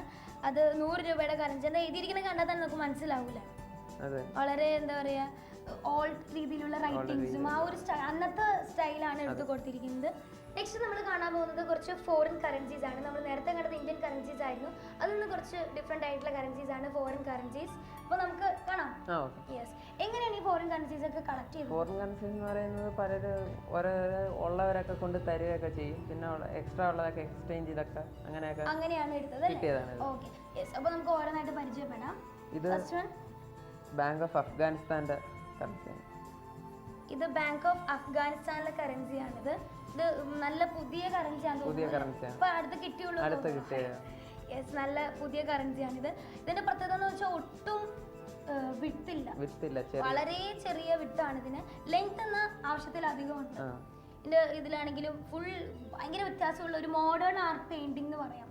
അത് 100 രൂപയുടെ കറൻസിയാണ്. എഴുതിയിരിക്കുന്ന കണ്ടാൽ തന്നെ നമുക്ക് മനസ്സിലാവൂല. വളരെ എന്താ പറയാ, ഓൾഡ് രീതിയിലുള്ള റൈറ്റിംഗ്സും ആ ഒരു അന്നത്തെ സ്റ്റൈലാണ് എടുത്ത് കൊടുത്തിരിക്കുന്നത്. നെക്സ്റ്റ് നമ്മൾ കാണാൻ പോകുന്നത് കുറച്ച് ഫോറിൻ കറൻസീസ് ആണ്. നമ്മൾ നേരത്തെ കണ്ടത് ഇന്ത്യൻ കറൻസീസ് ആയിരുന്നു. അതിൽ നിന്ന് കുറച്ച് ഡിഫറെന്റ് ആയിട്ടുള്ള കറൻസീസ് ആണ് ഫോറിൻ കറൻസീസ്. അപ്പോൾ നമുക്ക് കാണാം. യെസ്, എങ്ങനെയാണ് ഈ ഫോറിൻ കറൻസീസ് ഒക്കെ കളക്ട് ചെയ്തത്? ഫോറിൻ കറൻസീസ് എന്ന് പറയുന്നത് പലരും ഉള്ളവരൊക്കെ കൊണ്ട് തരികയൊക്കെ ചെയ്യും. പിന്നെ എക്സ്ട്രാ ഉള്ളതൊക്കെ എക്സ്ചേഞ്ച് ചെയ്തൊക്കെ അങ്ങനെയാണ് എടുത്തത്. Okay, yes. അപ്പോൾ നമുക്ക് ഓരോന്നായിട്ട് പരിചയപ്പെടാം. ഇത് ബാങ്ക് ഓഫ് അഫ്ഗാനിസ്ഥാന്റെ കറൻസിയാണ്. ഇത് ബാങ്ക് ഓഫ് അഫ്ഗാനിസ്ഥാനിലെ കറൻസിയാണിത്. ഇത് നല്ല പുതിയ കറൻസിയാണ്. ഇപ്പൊ അടുത്ത് കിട്ടിയുള്ളൂ. യെസ്, നല്ല പുതിയ കറൻസിയാണിത്. ഇതിന്റെ പ്രത്യേകത എന്ന് വെച്ചാൽ ഒട്ടും വിട്ടില്ല. വളരെ ചെറിയ വിട്ടാണ് ഇതിന്. ലെങ്ത് എന്ന ആവശ്യത്തിലധികം ഉണ്ട്. ഇതിലാണെങ്കിലും ഫുൾ ഭയങ്കര വ്യത്യാസമുള്ള ഒരു മോഡേൺ ആർട്ട് പെയിന്റിംഗ് എന്ന് പറയാം.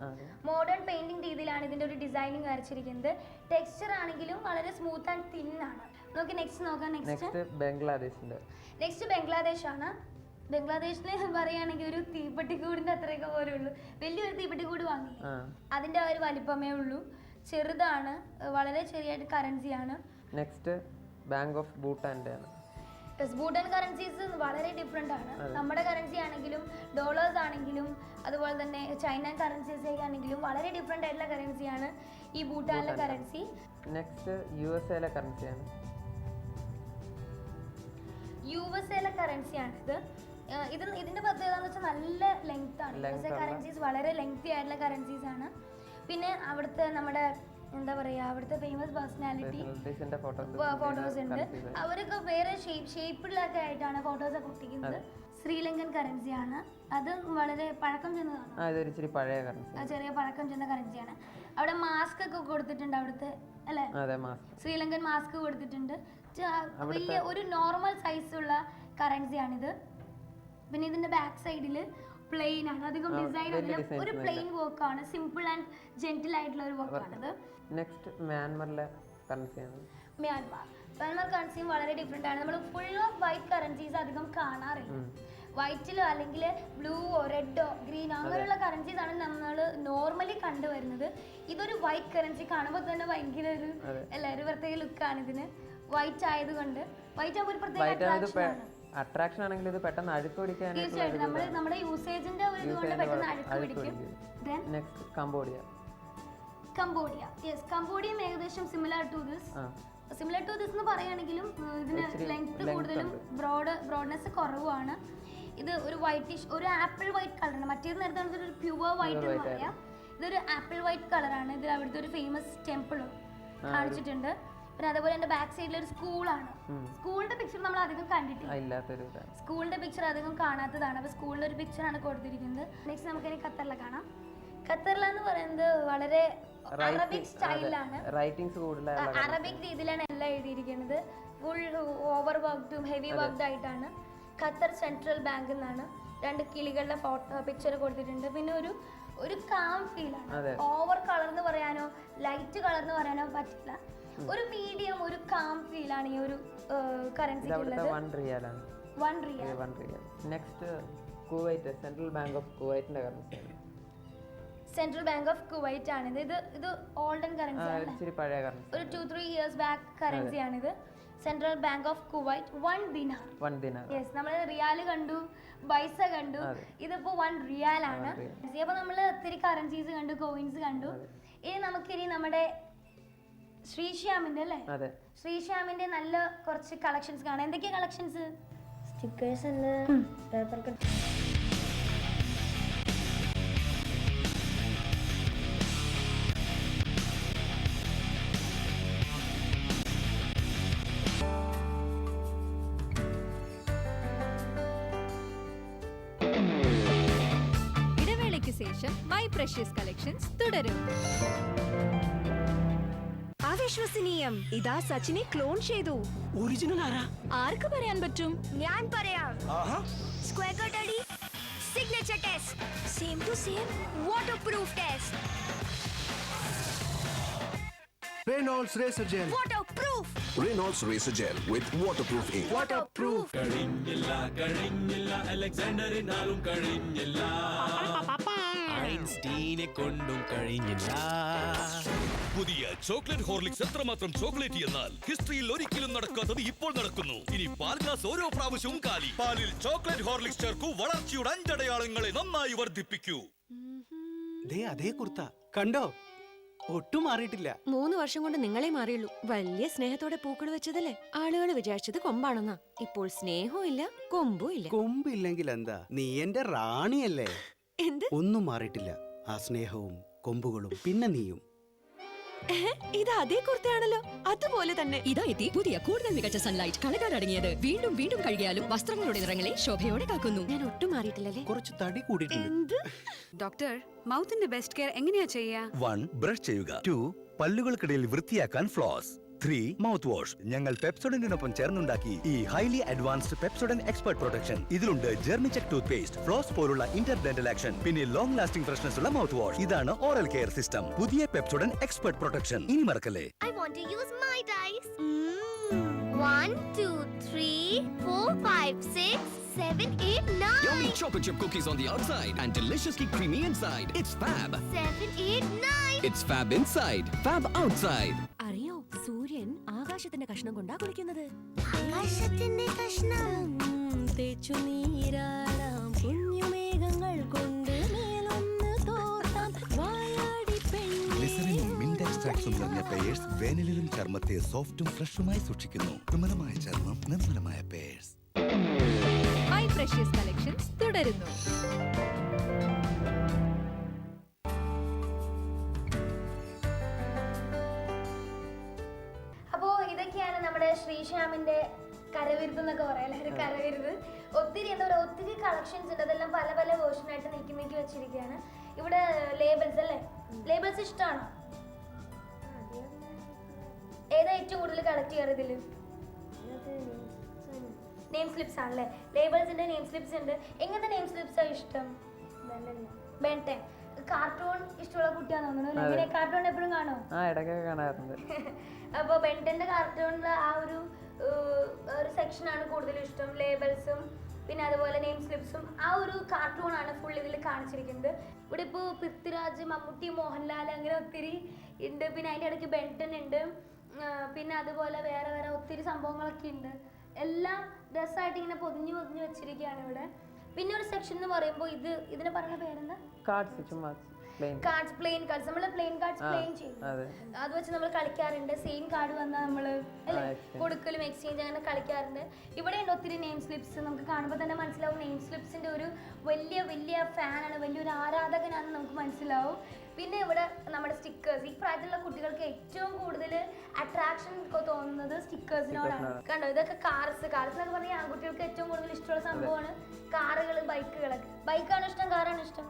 മോഡേൺ പെയിന്റിംഗ് രീതിയിലാണ് ഇതിന്റെ ഒരു ഡിസൈനിങ് വരച്ചിരിക്കുന്നത്. ടെക്സ്ചർ ആണെങ്കിലും വളരെ സ്മൂത്ത് ആൻഡ് തിൻ ആണ്. നമുക്ക് നെക്സ്റ്റ് നോക്കാം. നെക്സ്റ്റ് ബംഗ്ലാദേശ് ആണ്. ബംഗ്ലാദേശിനെ പറയുകയാണെങ്കിൽ ഒരു തീപ്പെട്ടിക്കൂടിന്റെ അത്രയൊക്കെ പോലെ ഉള്ളൂ. വലിയൊരു തീപ്പെട്ടിക്കൂട് വാങ്ങി, അതിന്റെ ആ ഒരു വലിപ്പമേ ഉള്ളൂ. ചെറുതാണ്, വളരെ ചെറിയ കറൻസിയാണ്. നെക്സ്റ്റ് ബാങ്ക് ഓഫ് ഭൂട്ടാന്റെ ആണ്. ഭൂട്ടാൻ കറൻസീസ് വളരെ ഡിഫറെന്റ് ആണ്. നമ്മുടെ കറൻസി ആണെങ്കിലും ഡോളേഴ്സ് ആണെങ്കിലും അതുപോലെ തന്നെ ചൈന കറൻസീസ് ആണെങ്കിലും വളരെ ഡിഫറെന്റ് ആയിട്ടുള്ള കറൻസിയാണ് ഈ ഭൂട്ടാനിലെ കറൻസി. Next USA കറൻസിയാണ്. USA കറൻസിയാണിത്. ഇതിന്റെ പ്രത്യേകത എന്ന് വെച്ചാൽ നല്ല ലെങ്ത് ആണ്. USA കറൻസീസ് വളരെ ലെങ്തി ആയിട്ടുള്ള കറൻസീസ് ആണ്. പിന്നെ അവിടുത്തെ നമ്മുടെ എന്താ പറയാ, അവിടുത്തെ ഫേമസ് പേഴ്സണാലിറ്റി ഫോട്ടോസ് ഉണ്ട്. അവരൊക്കെ വേറെ ഷേപ്പിലൊക്കെ ആയിട്ടാണ് ഫോട്ടോസ് ഒക്കെ ഒട്ടിക്കുന്നത്. ശ്രീലങ്കൻ കറൻസിയാണ്. അത് വളരെ പഴക്കം ചെന്നതാണ്, ചെറിയ പഴക്കം ചെന്ന കറൻസിയാണ്. അവിടെ മാസ്ക് ഒക്കെ കൊടുത്തിട്ടുണ്ട് അവിടുത്തെ, അല്ലേ? ശ്രീലങ്കൻ മാസ്ക് കൊടുത്തിട്ടുണ്ട്. വലിയ ഒരു നോർമൽ സൈസുള്ള കറൻസിയാണിത്. പിന്നെ ഇതിന്റെ ബാക്ക് സൈഡിൽ പ്ലെയിൻ ആണ്, അധികം ഡിസൈൻ അല്ല, ഒരു പ്ലെയിൻ വർക്ക് ആണ്. സിമ്പിൾ ആൻഡ് ജെന്റിൽ ആയിട്ടുള്ള ഒരു വർക്ക് ആണിത്. നെക്സ്റ്റ് മ്യാൻമറിലെ കറൻസിയാണ്. മ്യാൻമർ കറൻസിയും വളരെ ഡിഫറെന്റ് ആണ്. നമ്മൾ ഫുൾ ഓഫ് വൈറ്റ് കറൻസീസ് അധികം കാണാറില്ല. വൈറ്റിലോ അല്ലെങ്കിൽ ബ്ലൂവോ റെഡോ ഗ്രീനോ അങ്ങനെയുള്ള കറൻസീസ് ആണ് നമ്മൾ നോർമലി കണ്ടുവരുന്നത്. ഇതൊരു വൈറ്റ് കറൻസി കാണുമ്പോൾ തന്നെ ഭയങ്കര ഒരു ഒരു പ്രത്യേക ലുക്കാണ് ഇതിന്. വൈറ്റ് ആയതുകൊണ്ട് വൈറ്റ് ആകുമ്പോൾ ഒരു പ്രത്യേക അട്രാക്ഷൻ ആണെങ്കിൽ ഇത് പെട്ടെന്ന് അഴുക്ക് പിടിക്കാൻ തീർച്ചയായിട്ടും നമ്മുടെ യൂസേജിന്റെ ഒരു ഇതുകൊണ്ട് പെട്ടെന്ന് അഴുക്ക് പിടിക്കും. Next Cambodia. കംബോഡിയം ഏകദേശം സിമിലർ ടു ദിസ് എന്ന് പറയുകയാണെങ്കിലും ഇതിന് ലെങ്ത് കൂടുതലും ബ്രോഡ്നെസ് കുറവാണ്. ഇത് ഒരു വൈറ്റിഷ്, ഒരു ആപ്പിൾ വൈറ്റ് കളറാണ്. മറ്റേത് നേരത്തെ ഒരു പ്യുവർ വൈറ്റ് എന്ന് പറയാം. ഇതൊരു ആപ്പിൾ വൈറ്റ് കളറാണ്. ഇതിൽ അവിടുത്തെ ഒരു ഫേമസ് ടെമ്പിളും കാണിച്ചിട്ടുണ്ട്. പിന്നെ അതേപോലെ എൻ്റെ ബാക്ക് സൈഡിൽ ഒരു സ്കൂളാണ്. സ്കൂളിന്റെ പിക്ചർ നമ്മൾ അധികം കണ്ടിട്ടില്ല, സ്കൂളിന്റെ പിക്ചർ അധികം കാണാത്തതാണ്. അപ്പൊ സ്കൂളിന്റെ ഒരു പിക്ചറാണ് കൊടുത്തിരിക്കുന്നത്. നെക്സ്റ്റ് നമുക്ക് ഇനി ഖത്തറിലെ കാണാം. ഖത്തറിലെന്ന് പറയുന്നത് വളരെ അറബിക് സ്റ്റൈലാണ്, അറബിക് രീതിയിലാണ് എല്ലാം എഴുതിയിരിക്കുന്നത്. ഫുൾ ഓവർ വർക്ക്ഡും ഹെവി വർക്ക്ഡ് ആയിട്ടാണ്. ഖത്തർ സെൻട്രൽ ബാങ്ക് എന്നാണ് 2 കിളികളുടെ ഫോട്ടോ പിക്ചർ കൊടുത്തിട്ടുണ്ട്. പിന്നെ ഒരു കാം ഫീലാണ്. ഓവർ കളർ എന്ന് പറയാനോ ലൈറ്റ് കളർ എന്ന് പറയാനോ പറ്റില്ല. ഒരു മീഡിയം, ഒരു കാം ഫീലാണ് ഈ ഒരു കറൻസി ഉള്ളത്. 1 റിയാൽ. Next Kuwait, central bank of കുവൈറ്റിന്റെ കറൻസിയാണ്. സെൻട്രൽ ബാങ്ക് ഓഫ് കുവൈറ്റ് ആണിത്. ഇത് ഓൾഡൻ കറൻസി ആണ്, ഒരു 2-3 ഇയേഴ്സ് ബാക്ക് കറൻസിയാണിത്. സെൻട്രൽ ബാങ്ക് ഓഫ് കുവൈറ്റ് 1 ദിനാർ. യെസ്, നമ്മൾ റിയാൽ കണ്ടു, പൈസ കണ്ടു, ഇതിപ്പോ 1 റിയാൽ ആണ്. അപ്പൊ നമ്മൾ ഒത്തിരി കറൻസീസ് കണ്ടു, കോയിൻസ് കണ്ടു. ഇനി നമുക്കിനി നമ്മുടെ ശ്രീശ്യാമിന്റെ അല്ലേ, ശ്രീശ്യാമിന്റെ നല്ല കുറച്ച് കളക്ഷൻസ് കാണാം. എന്തൊക്കെയാ കളക്ഷൻസ്? സ്റ്റിക്കേഴ്സ് ഉണ്ട്, പേപ്പർ കട്ട്. ഇടവേളയ്ക്ക് ശേഷം മൈ പ്രഷ്യസ് കളക്ഷൻസ് തുടരും. അവിശ്വസനീയം, ഇതാ സച്ചിനെ ക്ലോൺ ചെയ്തു. ഒറിജിനൽ ആരാ? ആർക്ക് പറയാൻ പറ്റും? ഞാൻ പറയാം. സ്ക്വയർ കട്ട് അടി, signature test, same to same waterproof test. Reynolds Razor Gel. Waterproof. Reynolds Razor Gel with waterproof ink. Waterproof. Alexander inalum kazhinnilla. Einstein kondum kazhinnilla. പുതിയ ചോക്ലേറ്റ് ഹോർലിക്സ് എത്രമാത്രം chocolate എന്നാൽ ഹിസ്റ്ററിയിൽ ഒരിക്കലും നടക്കാത്തത് ഇപ്പോൾ നടക്കുന്നു. ഇനി പാൽ ഗ്ലാസ് ഓരോ പ്രാവശ്യവും കാലി. പാലിൽ ചോക്ലേറ്റ് ഹോർലിക്സ് ചേർക്കൂ, വളർച്ചയുടെ 5 അടയാളങ്ങളെ നന്നായി വർദ്ധിപ്പിക്കൂ. അതേ കുർത്ത കണ്ടോ, ഒട്ടും മാറിയിട്ടില്ല. 3 വർഷം കൊണ്ട് നിങ്ങളെ മാറിയുള്ളൂ. വലിയ സ്നേഹത്തോടെ പൂക്കൾ വെച്ചതല്ലേ. ആളുകൾ വിചാരിച്ചത് കൊമ്പാണെന്നാ. ഇപ്പോൾ സ്നേഹവും ഇല്ല, കൊമ്പും ഇല്ല. കൊമ്പില്ലെങ്കിൽ എന്താ, നീ എന്റെ റാണിയല്ലേ. എന്ത്? ഒന്നും മാറിയിട്ടില്ല. ആ സ്നേഹവും കൊമ്പുകളും പിന്നെ നീയും. ഇത് അതേ കുർത്തയാണല്ലോ, അതുപോലെ തന്നെ. ഇതാ എത്തി പുതിയ കൂടുതൽ മികച്ച സൺലൈറ്റ്, കളകാരടങ്ങിയത്. വീണ്ടും വീണ്ടും കഴുകിയാലും വസ്ത്രങ്ങളുടെ നിറങ്ങളെ ശോഭയോടെ കാക്കുന്നു. ഞാൻ ഒട്ടും മാറിയിട്ടില്ലല്ലേ. കുറച്ച് തടി കൂടിയിട്ടുണ്ട്. എന്ത്? ഡോക്ടർ, മൗത്തിന്റെ ബെസ്റ്റ് കെയർ എങ്ങനെയാ ചെയ്യാ? 1 ബ്രഷ് ചെയ്യുക. 2 പല്ലുകൾക്കിടയിൽ വൃത്തിയാക്കാൻ ഫ്ലോസ്. 3 mouth wash. ഞങ്ങൾ പെപ്സോഡന്റിനൊപ്പം ചേർന്നുണ്ടാക്കി ഈ ഹൈലി അഡ്വാൻസ്ഡ് പെപ്സോഡന്റ് എക്സ്പെർട്ട് പ്രൊട്ടക്ഷൻ. ഇതിലുണ്ട് ജെർമിചെക് ടൂത്ത് പേസ്റ്റ്, ഫ്ലോസ് പോലുള്ള ഇന്റർഡെന്റൽ ആക്ഷൻ, പിന്നെ ലോങ് ലാസ്റ്റിംഗ് ഫ്രഷ്നസ് ഉള്ള മൗത്ത് വാഷ്. ഇതാണ് ഓറൽ കെയർ സിസ്റ്റം. പുതിയ പെപ്സോഡന്റ് എക്സ്പെർട്ട് പ്രൊട്ടക്ഷൻ. ഇനി മറക്കല്ലേ. I want to use my dice. 1, 2, 3, 4, 5, 6, 7, 8, 9. Yummy chocolate chip cookies on the outside and deliciously creamy inside. It's fab. 7, 8, 9. It's fab inside, fab outside. അറിയോ, സൂര്യൻ ആകാശത്തിന്റെ കഷ്ണം കൊണ്ടാ കുളിക്കുന്നത്. ആകാശത്തിന്റെ കഷ്ണം. തേച്ചു നീരാടാം കുഞ്ഞുമേഘങ്ങൾ കൊണ്ട് മേലൊന്ന് തോർത്താം വായാടി പെണ്ണേ. ഗ്ലിസറിനും മിന്റ് എക്സ്ട്രാക്ട്സും നിറഞ്ഞ പേഴ്സ് വേനലിലും ചർമ്മത്തെ സോഫ്റ്റും ഫ്രഷുമായി സൂക്ഷിക്കുന്നു. നിർമ്മലമായ ചർമ്മം, നിർമ്മലമായ പേഴ്സ്. മൈ പ്രഷ്യസ് കളക്ഷൻസ് തുടരുന്നു. അപ്പോൾ ഇതൊക്കെയാണ് നമ്മുടെ ശ്രീശ്യാമിന്റെ കരവിരുത് എന്നൊക്കെ പറയാം, ഒരു കരവിരുത്. ഒത്തിരി എന്താ പറയുക, ഒത്തിരി കളക്ഷൻസ് ഉണ്ട്. അതെല്ലാം പല പല വേർഷൻ ആയിട്ട് നീക്കി വെച്ചിരിക്കുകയാണ്. ഇവിടെ ലേബിൾസ് അല്ലേ, ലേബിൾസ് ഇഷ്ടമാണോ? ഏതാ ഏറ്റവും കൂടുതൽ കളക്ട് ചെയ്യാറ് ഇതില്? നെയിം സ്ലിപ്സ് ആണല്ലേ, ലേബിൾസിന്റെ നെയിം സ്ലിപ്സ് ഉണ്ട്. എങ്ങനത്തെ നെയിം സ്ലിപ്സ് ആണ് ഇഷ്ടം? ബെൻടെൻ. കാർട്ടൂൺ ഇഷ്ടമുള്ള കുട്ടിയാന്ന് തോന്നുന്നു. എങ്ങനെ കാർട്ടൂൺ എപ്പോഴും കാണോ? അപ്പൊ ബെൻടെന്റെ കാർട്ടൂണിലെ ആ ഒരു സെക്ഷനാണ് കൂടുതലും ഇഷ്ടം. ലേബിൾസും പിന്നെ അതുപോലെ നെയിം സ്ലിപ്സും ആ ഒരു കാർട്ടൂണാണ് ഫുൾ ഇതിൽ കാണിച്ചിരിക്കുന്നത്. ഇവിടെ ഇപ്പോൾ പൃഥ്വിരാജ്, മമ്മൂട്ടി, മോഹൻലാൽ അങ്ങനെ ഒത്തിരി ഉണ്ട്. പിന്നെ അതിൻ്റെ ഇടയ്ക്ക് ബെൻടെൻ ഉണ്ട്. പിന്നെ അതുപോലെ വേറെ വേറെ ഒത്തിരി സംഭവങ്ങളൊക്കെ ഉണ്ട്. എല്ലാം രസമായിട്ട് ഇങ്ങനെ പൊതിഞ്ഞു വെച്ചിരിക്കുകയാണ് ഇവിടെ. പിന്നെ ഒരു സെക്ഷൻ എന്ന് പറയുമ്പോൾ ഇതിനെ പറയുന്ന പേരെന്താ? Cards, plain cards. നമ്മൾ പ്ലെയിൻ കാർഡ്സ് പ്ലെയിൻ ചെയ്യും, അത് വെച്ച് നമ്മൾ കളിക്കാറുണ്ട്. സെയിം കാർഡ് വന്നാൽ നമ്മൾ അല്ലേ കൊടുക്കലും എക്സ്ചേഞ്ച് അങ്ങനെ കളിക്കാറുണ്ട്. ഇവിടെ ഉണ്ട് ഒത്തിരി നെയിം സ്ലിപ്സ്. നമുക്ക് കാണുമ്പോൾ തന്നെ മനസ്സിലാവും നെയിം സ്ലിപ്സിൻ്റെ ഒരു വലിയ ഫാനാണ്, വലിയൊരു ആരാധകനാണെന്ന് നമുക്ക് മനസ്സിലാവും. പിന്നെ ഇവിടെ നമ്മുടെ സ്റ്റിക്കേഴ്സ്. ഈ പ്രായത്തിലുള്ള കുട്ടികൾക്ക് ഏറ്റവും കൂടുതൽ അട്രാക്ഷൻ തോന്നുന്നത് സ്റ്റിക്കേഴ്സിനോടാണ്. കണ്ടോ, ഇതൊക്കെ കാർസ് എന്നൊക്കെ പറഞ്ഞാൽ ആൺകുട്ടികൾക്ക് ഏറ്റവും കൂടുതൽ ഇഷ്ടമുള്ള സംഭവമാണ്. കാറുകൾ, ബൈക്കുകളൊക്കെ. ബൈക്കാണ് ഇഷ്ടം, കാറാണ് ഇഷ്ടം?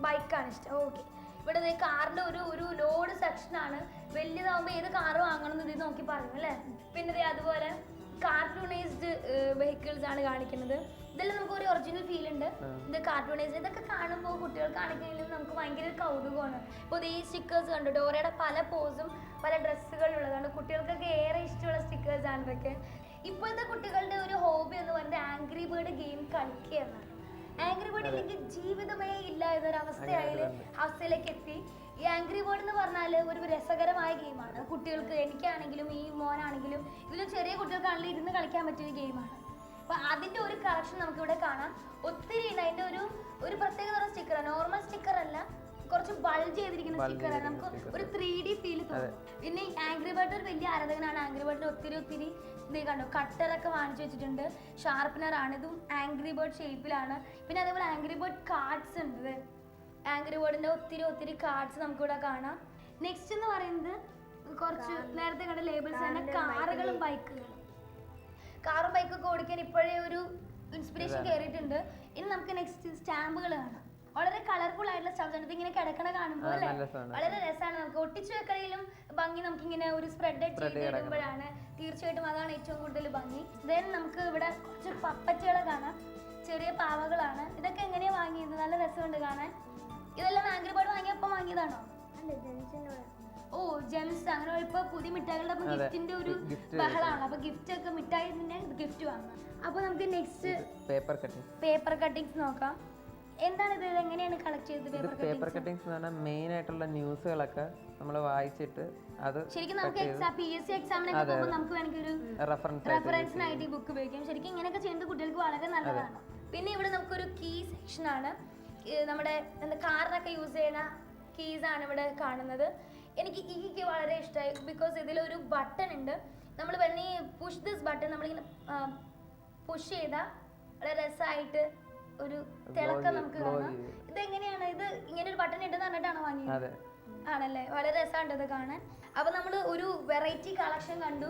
ബൈക്കാണ് ഇഷ്ടം. ഓക്കെ. ഇവിടെ കാറിന്റെ ഒരു ലോഡ് സെക്ഷനാണ്. വലിയതാവുമ്പോൾ ഏത് കാറ് വാങ്ങണം എന്ന് ഇത് നോക്കി പറയും അല്ലേ. പിന്നെ അതുപോലെ കാർട്ടൂണൈസ്ഡ് വെഹിക്കിൾസ് ആണ് കാണിക്കുന്നത്. ഇതെല്ലാം നമുക്ക് ഒരു ഒറിജിനൽ ഫീൽ ഉണ്ട്. ഇത് കാർട്ടൂണൈസ്ഡ്. ഇതൊക്കെ കാണുമ്പോൾ കുട്ടികൾക്കാണെങ്കിലും നമുക്ക് ഭയങ്കര കൗതുകമാണ്. ഇപ്പോൾ ഈ സ്റ്റിക്കേഴ്സ് കണ്ടു, ഡോറയുടെ പല പോസും പല ഡ്രസ്സുകളുള്ളതാണ്. കുട്ടികൾക്കൊക്കെ ഏറെ ഇഷ്ടമുള്ള സ്റ്റിക്കേഴ്സ് ആണ് ഇതൊക്കെ. ഇപ്പോഴത്തെ കുട്ടികളുടെ ഒരു ഹോബി എന്ന് പറയുന്നത് ആംഗ്രി ബേർഡ് ഗെയിം കളിക്കുക എന്നാണ്. ആംഗ്രി ബേർഡ് എനിക്ക് ജീവിതമേ ഇല്ല എന്നൊരു അവസ്ഥയിലേക്ക് എത്തി. ഈ ആംഗ്രി ബേർഡ് എന്ന് പറഞ്ഞാൽ ഒരു രസകരമായ ഗെയിമാണ്. കുട്ടികൾക്ക്, എനിക്കാണെങ്കിലും ഈ മോനാണെങ്കിലും ഇതിലും ചെറിയ കുട്ടികൾക്കാണെങ്കിലും ഇരുന്ന് കളിക്കാൻ പറ്റിയ ഗെയിമാണ്. അപ്പോൾ അതിൻ്റെ ഒരു കളക്ഷൻ നമുക്കിവിടെ കാണാം. ഒത്തിരി ഉണ്ട്. അതിൻ്റെ ഒരു പ്രത്യേക തരം സ്റ്റിക്കറാണ്. നോർമൽ സ്റ്റിക്കർ അല്ല, കുറച്ച് ബൾജ് ചെയ്തിരിക്കുന്ന സ്റ്റിക്കറാണ്. നമുക്ക് ഒരു 3D ഫീൽ തോന്നും. പിന്നെ ആംഗ്രി ബേർഡ് ഒരു വലിയ ആരാധകനാണ്. ആംഗ്രി ബേർഡിന് ഒത്തിരി ഇത് കണ്ടോ, കട്ടറൊക്കെ വാങ്ങിച്ചു വെച്ചിട്ടുണ്ട്. ഷാർപ്പനർ ആണ്. ഇതും ആംഗ്രി ബേർഡ് ഷേപ്പിലാണ്. പിന്നെ അതേപോലെ ആംഗ്രി ബേർഡ് കാർഡ്സ് ഉണ്ട്. ആംഗ്രി ബേർഡിന്റെ ഒത്തിരി കാർഡ്സ് നമുക്കിവിടെ കാണാം. നെക്സ്റ്റ് എന്ന് പറയുന്നത് കുറച്ച് നേരത്തെ കണ്ട ലേബിൾസ് തന്നെ കാറുകളും ബൈക്കുകളും. കാറും ബൈക്കൊക്കെ ഓടിക്കാൻ ഇപ്പോഴേ ഒരു ഇൻസ്പിറേഷൻ കയറിയിട്ടുണ്ട്. ഇനി നമുക്ക് നെക്സ്റ്റ് സ്റ്റാമ്പുകൾ കാണാം. വളരെ കളർഫുൾ ആയിട്ടുള്ള സ്റ്റാമ്പ്സ് ആണ്. ഇതിങ്ങനെ കിടക്കണ കാണുമ്പോൾ അല്ലേ വളരെ രസമാണ്. നമുക്ക് ഒട്ടിച്ചു വെക്കണേലും ഭംഗി നമുക്കിങ്ങനെ ഒരു സ്പ്രെഡ് ചെയ്തിടുമ്പോഴാണ്. തീർച്ചയായിട്ടും അതാണ് ഏറ്റവും കൂടുതൽ ഭംഗി. ദെൻ നമുക്ക് ഇവിടെ കുറച്ച് പപ്പറ്റുകളെ കാണാം. ചെറിയ പാവകളാണ്. ഇതൊക്കെ എങ്ങനെയാണ് വാങ്ങിയത്? നല്ല രസമുണ്ട് കാണാൻ. ഇതെല്ലാം ആംഗ്രി ബേർഡ് വാങ്ങിയപ്പോൾ വാങ്ങിയതാണോ? ഓ, ജെംസ്. അങ്ങനെ ഇപ്പൊ പുതിയ മിഠായികളുടെ ഗിഫ്റ്റിന്റെ ഒരു ബഹളാണ്. അപ്പൊ ഗിഫ്റ്റ് ഒക്കെ മിഠായി ഗിഫ്റ്റ് വാങ്ങാം. അപ്പൊ നമുക്ക് നെക്സ്റ്റ് പേപ്പർ കട്ടിങ്സ് നോക്കാം. എന്താണ് ഇത്? എങ്ങനെയാണ് കളക്ട് ചെയ്തത്? പേപ്പർ കട്ടിങ്സ് എന്ന് പറഞ്ഞാൽ മെയിൻ ആയിട്ടുള്ള ന്യൂസുകളൊക്കെ നമ്മൾ വായിച്ചിട്ട് അത് ശരിക്കും നമുക്ക് PSC എക്സാമിനൊക്കെ പോകുമ്പോൾ നമുക്ക് വേണമെങ്കിൽ ഒരു റെഫറൻസിനായിട്ട് ഈ ബുക്ക് ഉപയോഗിക്കാം. ശരിക്കും ഇങ്ങനെയൊക്കെ ചെയ്യുന്നത് കുട്ടികൾക്ക് വളരെ നല്ലതാണ്. പിന്നെ ഇവിടെ നമുക്കൊരു കീ സെക്ഷൻ ആണ്. നമ്മുടെ കാറിനൊക്കെ യൂസ് ചെയ്യുന്ന കീസ് ആണ് ഇവിടെ കാണുന്നത്. എനിക്ക് ഈ കീ വളരെ ഇഷ്ടമായി. ബിക്കോസ് ഇതിലൊരു ബട്ടൺ ഉണ്ട്. നമ്മൾ വേണി പുഷ് ദിസ് ബട്ടൺ നമ്മളിങ്ങനെ പുഷ് ചെയ്താൽ വളരെ രസമായിട്ട് ഒരു തിളക്കം നമുക്ക് കാണാം. ഇതെങ്ങനെയാണ്? ഇത് ഇങ്ങനെ ഒരു ബട്ടൺ ഉണ്ടെന്ന് പറഞ്ഞിട്ടാണോ വാങ്ങിയത്? ആണല്ലേ, വളരെ രസമുണ്ട് ഇത് കാണാൻ. അപ്പൊ നമ്മൾ ഒരു വെറൈറ്റി കളക്ഷൻ കണ്ടു.